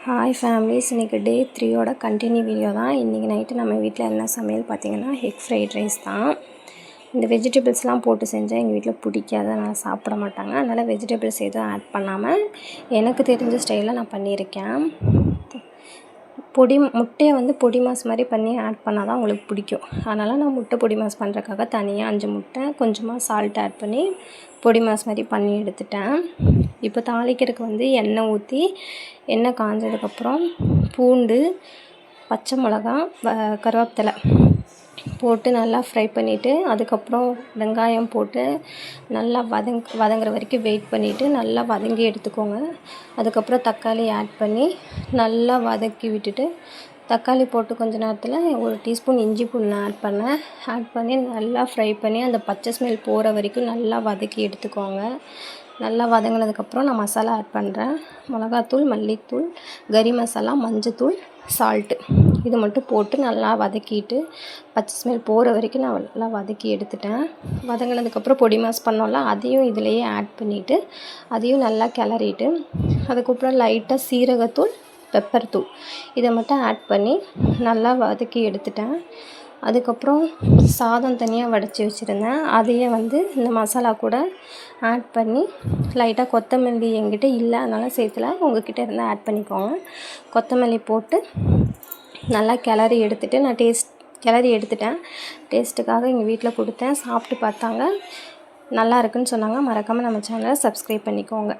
Hi families, இன்றைக்கி டே 3யோட continue video தான். இன்றைக்கி நைட்டு நம்ம வீட்டில் என்ன சமையல் பார்த்திங்கன்னா எக் ஃப்ரைட் ரைஸ் தான். இந்த வெஜிடபிள்ஸ்லாம் போட்டு செஞ்சால் எங்கள் வீட்டில் பிடிக்காத, நான் சாப்பிட மாட்டாங்க. அதனால் வெஜிடபிள்ஸ் எதுவும் ஆட் பண்ணாமல் எனக்கு தெரிஞ்ச ஸ்டைலில் நான் பண்ணியிருக்கேன். முட்டையை பொடி மாஸ் மாதிரி பண்ணி ஆட் பண்ணால் தான் உங்களுக்கு பிடிக்கும். அதனால் நான் முட்டை பொடி மாஸ் பண்ணுறதுக்காக தனியாக 5 முட்டை கொஞ்சமாக சால்ட் ஆட் பண்ணி பொடி மாஸ் மாதிரி பண்ணி எடுத்துட்டேன். இப்போ தாளிக்கிறதுக்கு எண்ணெய் ஊற்றி எண்ணெய் காஞ்சதுக்கப்புறம் பூண்டு, பச்சை மிளகா, கருவேப்பிலை போட்டு நல்லா ஃப்ரை பண்ணிவிட்டு அதுக்கப்புறம் வெங்காயம் போட்டு நல்லா வதங்குற வரைக்கும் வெயிட் பண்ணிவிட்டு நல்லா வதங்கி எடுத்துக்கோங்க. அதுக்கப்புறம் தக்காளி ஆட் பண்ணி நல்லா வதக்கி விட்டுட்டு தக்காளி போட்டு கொஞ்ச நேரத்தில் 1 டீஸ்பூன் இஞ்சி பூண்டு ஆட் பண்ணி நல்லா ஃப்ரை பண்ணி அந்த பச்சை ஸ்மெல் போகிற வரைக்கும் நல்லா வதக்கி எடுத்துக்கோங்க. நல்லா வதங்கினதுக்கப்புறம் நான் மசாலா ஆட் பண்ணுறேன். மிளகாத்தூள், மல்லித்தூள், கறி மசாலா, மஞ்சத்தூள், சால்ட்டு இது மட்டும் போட்டு நல்லா வதக்கிட்டு பச்சை ஸ்மெல் போகிற வரைக்கும் நான் நல்லா வதக்கி எடுத்துட்டேன். வதங்கினதுக்கப்புறம் பொடி மாஸ் பண்ணோம்ல, அதையும் இதிலையே ஆட் பண்ணிவிட்டு அதையும் நல்லா கிளறிட்டு அதுக்கப்புறம் லைட்டாக சீரகத்தூள், பெப்பர் தூள் இதை மட்டும் ஆட் பண்ணி நல்லா வதக்கி எடுத்துட்டேன். அதுக்கப்புறம் சாதம் தனியாக வடித்து வச்சுருந்தேன். அதையே இந்த மசாலா கூட ஆட் பண்ணி லைட்டாக கொத்தமல்லி என்கிட்ட இல்லை, அதனால் சேர்த்துல, உங்கள்கிட்ட இருந்தால் ஆட் பண்ணிக்கோங்க. கொத்தமல்லி போட்டு நல்லா கிளறி எடுத்துட்டேன். டேஸ்ட்டுக்காக எங்கள் வீட்டில் கொடுத்தேன், சாப்பிட்டு பார்த்தாங்க, நல்லா இருக்குன்னு சொன்னாங்க. மறக்காமல் நம்ம சேனலை சப்ஸ்கிரைப் பண்ணிக்கோங்க.